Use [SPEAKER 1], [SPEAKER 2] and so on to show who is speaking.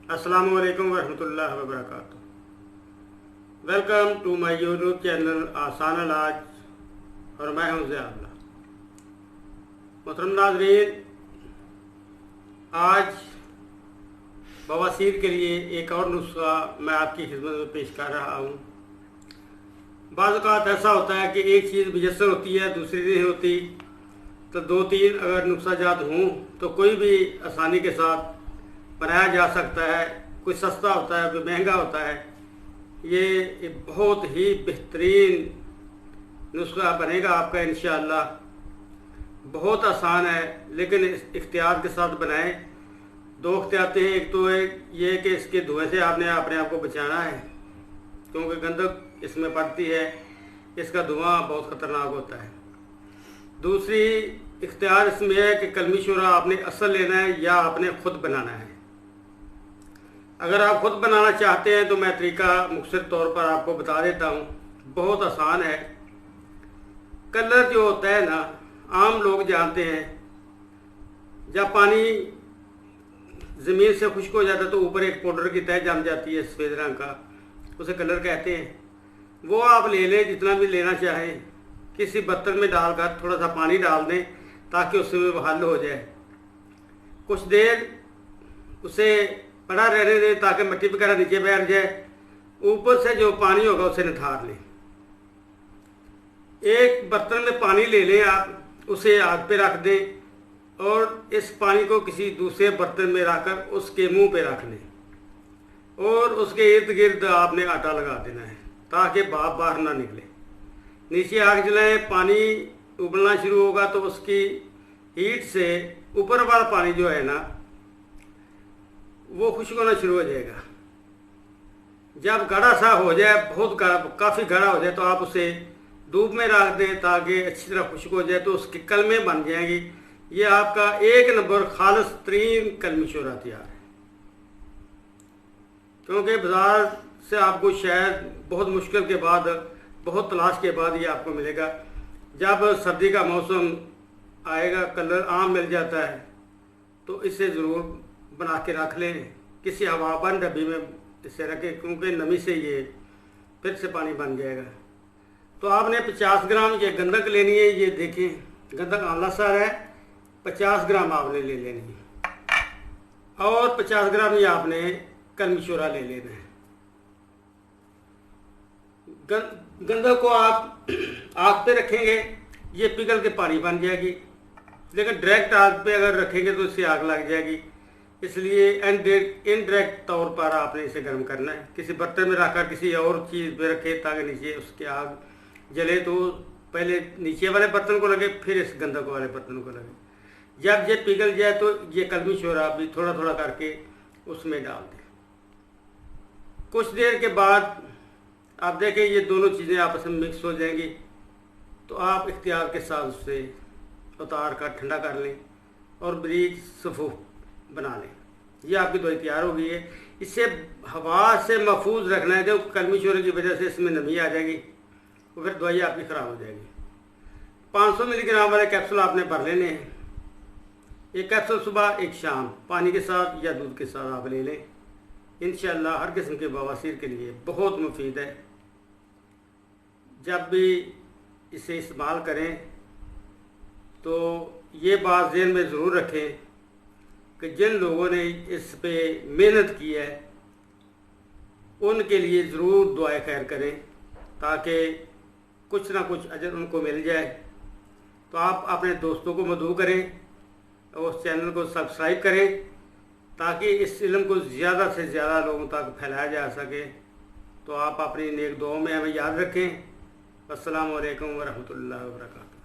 [SPEAKER 1] अस्सलामु अलैकुम वरहमतुल्लाहि वबरकातुहू। Welcome to my YouTube channel आसान इलाज और मैं हूं ज़ियाउल्लाह। मोहतरम नाज़रीन, आज बवासीर के लिए एक और नुस्खा मैं आपकी खिदमत में पेश कर रहा हूं। बाज़ औक़ात ऐसा होता है कि एक चीज़ मुयस्सर होती है, दूसरी नहीं होती, तो दो तीन अगर नुस्खा जात हों तो कोई भी आसानी के साथ बनाया जा सकता है। कोई सस्ता होता है, कोई महंगा होता है। ये बहुत ही बेहतरीन नुस्खा बनेगा आपका इंशाअल्लाह। बहुत आसान है, लेकिन इख्तियार के साथ बनाएं। दो इख्तियार हैं। एक तो ये कि इसके धुएं से आपने अपने आप को बचाना है, क्योंकि गंदक इसमें पड़ती है, इसका धुआं बहुत ख़तरनाक होता है। दूसरी इख्तियार इसमें है कि कलमी शोरा आपने असल लेना है या आपने ख़ुद बनाना है। अगर आप ख़ुद बनाना चाहते हैं तो मैं तरीका मुख्तसर तौर पर आपको बता देता हूँ। बहुत आसान है। कलर जो होता है ना, आम लोग जानते हैं, जब पानी ज़मीन से खुश्क हो जाता है तो ऊपर एक पाउडर की तह जम जाती है सफ़ेद रंग का, उसे कलर कहते हैं। वो आप ले लें, जितना भी लेना चाहें। किसी बर्तन में डालकर थोड़ा सा पानी डाल दें ताकि उसमें वो हल हो जाए। कुछ देर उसे पड़ा रहने दें ताकि मिट्टी वगैरह नीचे बैठ जाए। ऊपर से जो पानी होगा उसे निथार लें। एक बर्तन में पानी ले लें आप, उसे आग पे रख दें और इस पानी को किसी दूसरे बर्तन में रखकर उसके मुंह पे रख लें और उसके इर्द गिर्द आपने आटा लगा देना है ताकि भाप बाहर ना निकले। नीचे आग जलाएं, पानी उबलना शुरू होगा तो उसकी हीट से ऊपर वाला पानी जो है ना वो खुश्क होना शुरू हो जाएगा। जब गाढ़ा सा हो जाए, बहुत गाढ़ा, काफ़ी गाढ़ा हो जाए, तो आप उसे धूप में रख दें ताकि अच्छी तरह खुश्क हो जाए, तो उसकी कलमें बन जाएंगी। ये आपका एक नंबर खालिस तरीन कलमी शोरा तैयार है। क्योंकि बाज़ार से आपको शायद बहुत मुश्किल के बाद, बहुत तलाश के बाद ये आपको मिलेगा। जब सर्दी का मौसम आएगा, कलर आम मिल जाता है, तो इसे ज़रूर बना के रख लें। किसी हवाबंद डब्बी में इसे रखें, क्योंकि नमी से ये फिर से पानी बन जाएगा। तो आपने 50 ग्राम ये गंधक लेनी है। ये देखें, गंधक आंवला सार है, 50 ग्राम आपने ले लेनी है। और 50 ग्राम ये आपने कलमी शोरा ले लेना है। गंधक को आप आग पे रखेंगे, ये पिघल के पानी बन जाएगी। लेकिन डायरेक्ट आग पे अगर रखेंगे तो इससे आग लग जाएगी। इसलिए इनडायरेक्ट तौर पर आपने इसे गर्म करना है। किसी बर्तन में रखकर किसी और चीज़ पे रखें ताकि नीचे उसकी आग जले, तो पहले नीचे वाले बर्तन को लगे, फिर इस गंधक वाले बर्तन को लगे। जब ये पिघल जाए तो ये कलमी शोरा भी थोड़ा थोड़ा करके उसमें डाल दें। कुछ देर के बाद आप देखें ये दोनों चीज़ें आपस में मिक्स हो जाएंगी, तो आप इख्तियार के साथ उससे उतार कर ठंडा कर लें और बारीक सफ़ूफ बना लें। ये आपकी दवाई तैयार हो गई है। इससे हवा से महफूज रखना है, जो कलमी शोरे की वजह से इसमें नमी आ जाएगी, तो फिर दवाई आपकी ख़राब हो जाएगी। 500 मिलीग्राम वाले कैप्सूल आपने भर लेने हैं। एक कैप्सूल सुबह, एक शाम, पानी के साथ या दूध के साथ आप ले लें। इंशाअल्लाह हर किस्म के बवासीर के लिए बहुत मुफीद है। जब भी इसे इस्तेमाल करें तो ये बात ज़हन में ज़रूर रखें कि जिन लोगों ने इस पे मेहनत की है उनके लिए ज़रूर दुआएं खैर करें, ताकि कुछ ना कुछ अजर उनको मिल जाए। तो आप अपने दोस्तों को मदऊ करें और उस चैनल को सब्सक्राइब करें ताकि इस इल्म को ज़्यादा से ज़्यादा लोगों तक फैलाया जा सके। तो आप अपनी नेक दुआओं में हमें याद रखें। अस्सलामु अलैकुम वरहमतुल्लाहि वबरकातुहू।